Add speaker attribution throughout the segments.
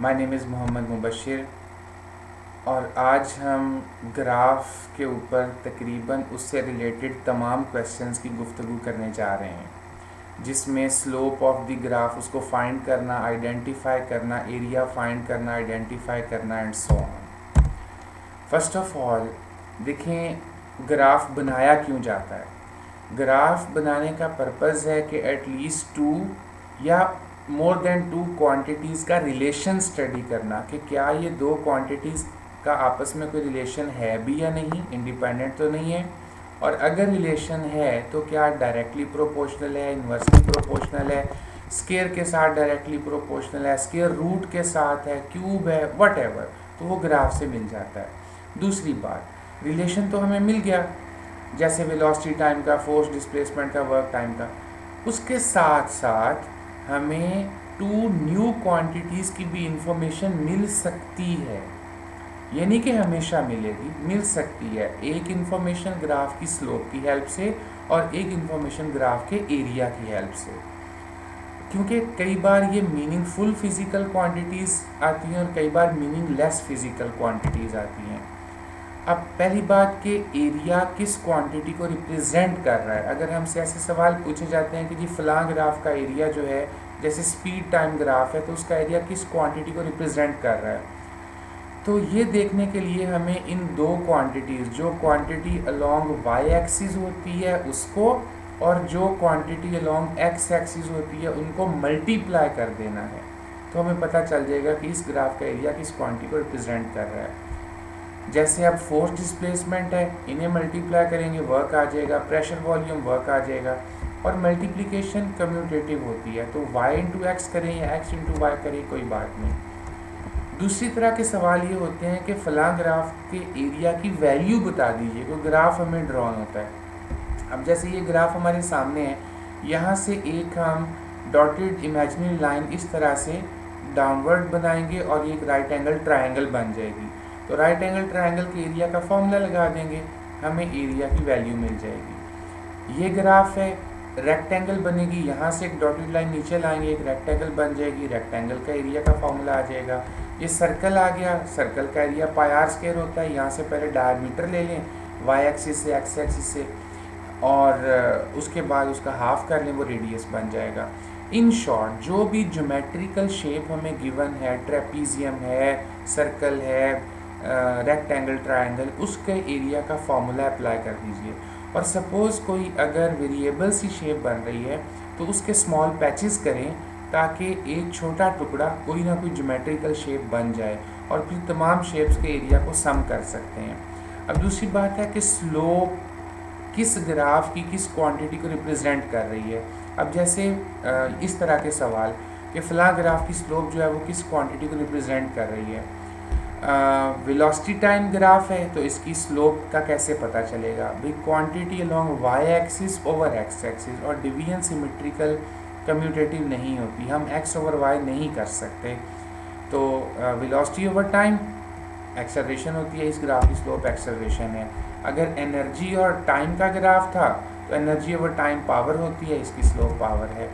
Speaker 1: My name is Mohammad Mubashir और आज हम ग्राफ के ऊपर तकरीबन उससे रिलेटेड तमाम क्वेश्चंस की गुफ्तगू करने जा रहे हैं, जिसमें स्लोप ऑफ द ग्राफ, उसको फाइंड करना, आइडेंटिफाई करना, एरिया फाइंड करना, आइडेंटिफाई करना and so on. First of all देखें, ग्राफ बनाया क्यों जाता है। ग्राफ बनाने का पर्पज़ है कि एटलीस्ट टू या मोर देन टू क्वांटिटीज़ का रिलेशन स्टडी करना कि क्या ये दो क्वांटिटीज़ का आपस में कोई रिलेशन है भी या नहीं, इंडिपेंडेंट तो नहीं है, और अगर रिलेशन है तो क्या डायरेक्टली प्रोपोर्शनल है, इन्वर्सली प्रोपोर्शनल है, स्केयर के साथ डायरेक्टली प्रोपोर्शनल है, स्केयर रूट के साथ है, क्यूब है, वट एवर, तो वो ग्राफ से मिल जाता है। दूसरी बात, रिलेशन तो हमें मिल गया, जैसे वेलोसिटी टाइम का, फोर्स डिस्प्लेसमेंट का, वर्क टाइम का, उसके साथ साथ हमें टू न्यू क्वांटिटीज़ की भी इंफॉर्मेशन मिल सकती है। ये नहीं कि हमेशा मिलेगी, मिल सकती है। एक इंफॉर्मेशन ग्राफ की स्लोप की हेल्प से और एक इंफॉर्मेशन ग्राफ के एरिया की हेल्प से, क्योंकि कई बार ये मीनिंगफुल फिज़िकल क्वांटिटीज़ आती हैं और कई बार मीनिंगलेस फिज़िकल क्वांटिटीज़ आती हैं। अब पहली बात कि एरिया किस क्वांटिटी को रिप्रेजेंट कर रहा है। अगर हमसे ऐसे सवाल पूछे जाते हैं कि जी फलां ग्राफ का एरिया जो है, जैसे स्पीड टाइम ग्राफ है, तो उसका एरिया किस क्वांटिटी को रिप्रेजेंट कर रहा है, तो ये देखने के लिए हमें इन दो क्वांटिटीज़, जो क्वांटिटी अलोंग वाई एक्सिस होती है उसको, और जो क्वांटिटी अलोंग एक्स एक्सिस होती है उनको मल्टीप्लाई कर देना है, तो हमें पता चल जाएगा कि इस ग्राफ का एरिया किस क्वांटिटी को रिप्रेजेंट कर रहा है। जैसे अब फोर्स डिस्प्लेसमेंट है, इन्हें मल्टीप्लाई करेंगे, वर्क आ जाएगा, प्रेशर वॉल्यूम, वर्क आ जाएगा, और मल्टीप्लिकेशन कम्यूटेटिव होती है, तो y इंटू एक्स करें या x इंटू वाई करें, कोई बात नहीं। दूसरी तरह के सवाल ये होते हैं कि फलां ग्राफ के एरिया की वैल्यू बता दीजिए, कोई ग्राफ हमें ड्रॉन होता है। अब जैसे ये ग्राफ हमारे सामने है, यहाँ से एक हम डॉटेड इमेजिनरी लाइन इस तरह से डाउनवर्ड बनाएंगे और ये एक राइट एंगल ट्रायंगल बन जाएगी, तो राइट एंगल ट्रायंगल के एरिया का फॉर्मूला लगा देंगे, हमें एरिया की वैल्यू मिल जाएगी। ये ग्राफ है, रेक्टेंगल बनेगी, यहाँ से एक डॉटेड लाइन नीचे लाएंगे, एक रेक्टेंगल बन जाएगी, रेक्टेंगल का एरिया का फॉर्मूला आ जाएगा। ये सर्कल आ गया, सर्कल का एरिया पाई आर स्क्वायर होता है, यहाँ से पहले डायमीटर ले लें वाई एक्सिस से, एक्स एक्सिस से, और उसके बाद उसका हाफ कर लें, वो रेडियस बन जाएगा। इन शॉर्ट, जो भी ज्योमेट्रिकल शेप हमें गिवन है, ट्रेपीजियम है, सर्कल है, रेक्टेंगल, ट्रायंगल, उसके एरिया का फॉर्मूला अप्लाई कर दीजिए। और सपोज़ कोई अगर वेरिएबल सी शेप बन रही है तो उसके स्मॉल पैचेस करें, ताकि एक छोटा टुकड़ा कोई ना कोई ज्योमेट्रिकल शेप बन जाए, और फिर तमाम शेप्स के एरिया को सम कर सकते हैं। अब दूसरी बात है कि स्लोप किस ग्राफ की किस क्वांटिटी को रिप्रेजेंट कर रही है। अब जैसे इस तरह के सवाल कि फलां ग्राफ की स्लोप जो है वो किस क्वांटिटी को रिप्रेजेंट कर रही है। वेलोसिटी टाइम ग्राफ है, तो इसकी स्लोप का कैसे पता चलेगा भाई, quantity along Y axis over X axis, और डिवीजन सिमेट्रिकल कम्यूटेटिव नहीं होती, हम एक्स ओवर वाई नहीं कर सकते, तो वेलोसिटी ओवर टाइम एक्सेलरेशन होती है, इस ग्राफ की स्लोप एक्सेलरेशन है। अगर एनर्जी और टाइम का ग्राफ था तो एनर्जी ओवर टाइम पावर होती है, इसकी स्लोप पावर है।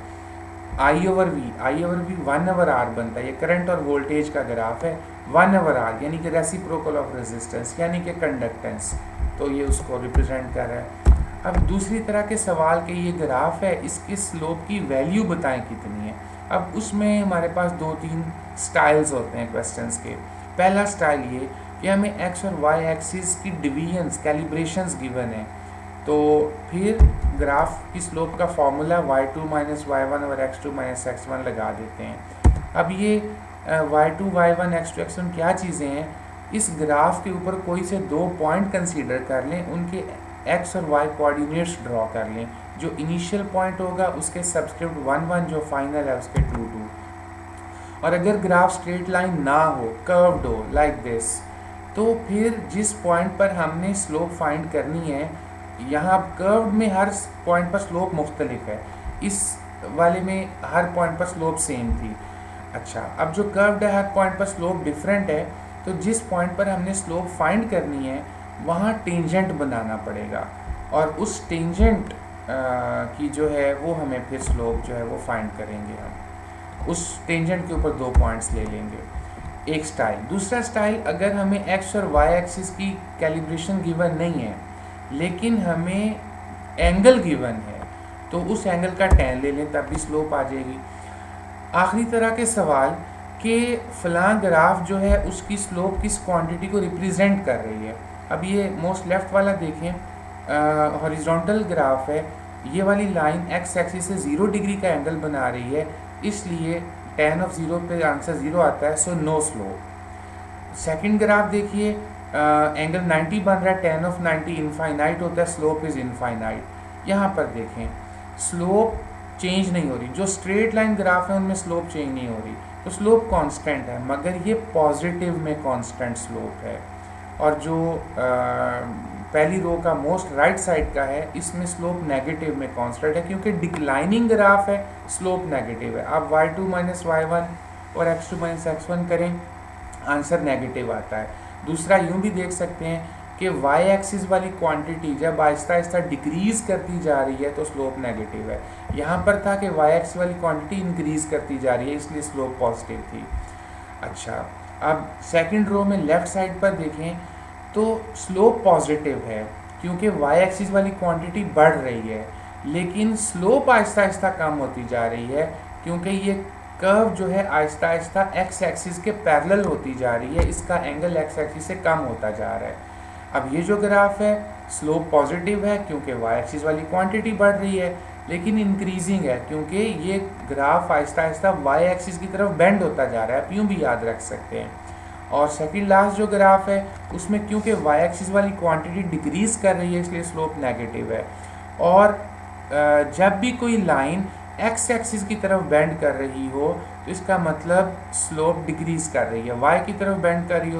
Speaker 1: आई ओवर वी 1/r बनता है, ये करंट और वोल्टेज का ग्राफ है, 1/r यानी कि रेसिप्रोकल ऑफ रेजिस्टेंस यानी कि कंडक्टेंस, तो ये उसको रिप्रेजेंट कर रहा है। अब दूसरी तरह के सवाल के ये ग्राफ है, इसकी स्लोप की वैल्यू बताएं कितनी है। अब उसमें हमारे पास 2-3 स्टाइल्स होते हैं क्वेश्चंस के। पहला स्टाइल ये कि हमें एक्स और वाई एक्सिस की डिवीजन्स, कैलिब्रेशंस गिवन है, तो फिर ग्राफ की स्लोप का फॉर्मूला y2 माइनस y1 और x2 माइनस x1 लगा देते हैं। अब ये y2 y1 x2 x1 क्या चीज़ें हैं, इस ग्राफ के ऊपर कोई से दो पॉइंट कंसीडर कर लें, उनके x और y कोऑर्डिनेट्स ड्रॉ कर लें, जो इनिशियल पॉइंट होगा उसके सबस्क्रिप्ट 1 1, जो फाइनल है उसके 2 2, और अगर ग्राफ स्ट्रेट लाइन ना हो, कर्व्ड हो लाइक दिस, तो फिर जिस पॉइंट पर हमने स्लोप फाइंड करनी है, यहाँ कर्व में हर पॉइंट पर स्लोप मुख्तलिफ है, इस वाले में हर पॉइंट पर स्लोप सेम थी। अच्छा, अब जो कर्व्ड है हर पॉइंट पर स्लोप डिफरेंट है, तो जिस पॉइंट पर हमने स्लोप फाइंड करनी है वहाँ टेंजेंट बनाना पड़ेगा, और उस टेंजेंट की जो है वो हमें फिर स्लोप जो है वो फाइंड करेंगे। हम उस टेंजेंट के ऊपर 2 पॉइंट्स ले लेंगे। एक स्टाइल। दूसरा स्टाइल, अगर हमें एक्स और वाई एक्सिस की कैलिब्रेशन गिवन नहीं है लेकिन हमें एंगल गिवन है, तो उस एंगल का tan ले लें, तब भी स्लोप आ जाएगी। आखिरी तरह के सवाल कि फ़लाँ ग्राफ जो है उसकी स्लोप किस क्वांटिटी को रिप्रेजेंट कर रही है। अब ये मोस्ट लेफ़्ट वाला देखें, हॉरिजॉन्टल ग्राफ है, ये वाली लाइन एक्स एक्सिस से 0 डिग्री का एंगल बना रही है, इसलिए tan ऑफ 0 पे आंसर 0 आता है, so no slope. Second graph देखिए, एंगल 90 बन रहा है, tan ऑफ 90 इनफाइनाइट होता है, स्लोप इज़ इनफाइनाइट। यहाँ पर देखें स्लोप चेंज नहीं हो रही, जो स्ट्रेट लाइन ग्राफ है उनमें स्लोप चेंज नहीं हो रही, तो स्लोप कांस्टेंट है, मगर ये पॉजिटिव में कांस्टेंट स्लोप है। और जो पहली रो का मोस्ट राइट साइड का है, इसमें स्लोप नेगेटिव में कांस्टेंट है, क्योंकि डिक्लाइनिंग ग्राफ है, स्लोप नेगेटिव है। आप y2 माइनस y1 और x2 माइनस x1 करें, आंसर नेगेटिव आता है। दूसरा यूँ भी देख सकते हैं कि y एक्सिस वाली क्वांटिटी जब आहिस्ता आहिस्ता डिक्रीज़ करती जा रही है तो स्लोप नेगेटिव है। यहाँ पर था कि y एक्सिस वाली क्वांटिटी इंक्रीज़ करती जा रही है, इसलिए स्लोप पॉजिटिव थी। अच्छा, अब सेकंड रो में लेफ़्ट साइड पर देखें तो स्लोप पॉजिटिव है, क्योंकि y एक्सिस वाली क्वांटिटी बढ़ रही है, लेकिन स्लोप आहिस्ता आहिस्ता कम होती जा रही है, क्योंकि ये कर्व जो है आहिस्ता आहिस्ता x एक्सिस के पैरेलल होती जा रही है, इसका एंगल x एक्सिस से कम होता जा रहा है। अब ये जो ग्राफ है स्लोप पॉजिटिव है, क्योंकि y एक्सिस वाली क्वांटिटी बढ़ रही है, लेकिन इंक्रीजिंग है, क्योंकि ये graph Aahista Aahista y axis की तरफ बेंड होता जा रहा है, आप यूँ भी याद रख सकते हैं। और सेकंड लास्ट जो ग्राफ है उसमें क्योंकि y एक्सिस वाली क्वांटिटी डिक्रीज़ कर रही है, इसलिए स्लोप नेगेटिव है। और जब भी कोई लाइन x एक्सिस की तरफ बेंड कर रही हो तो इसका मतलब स्लोप डिक्रीज़ कर रही है, y की तरफ बेंड कर रही हो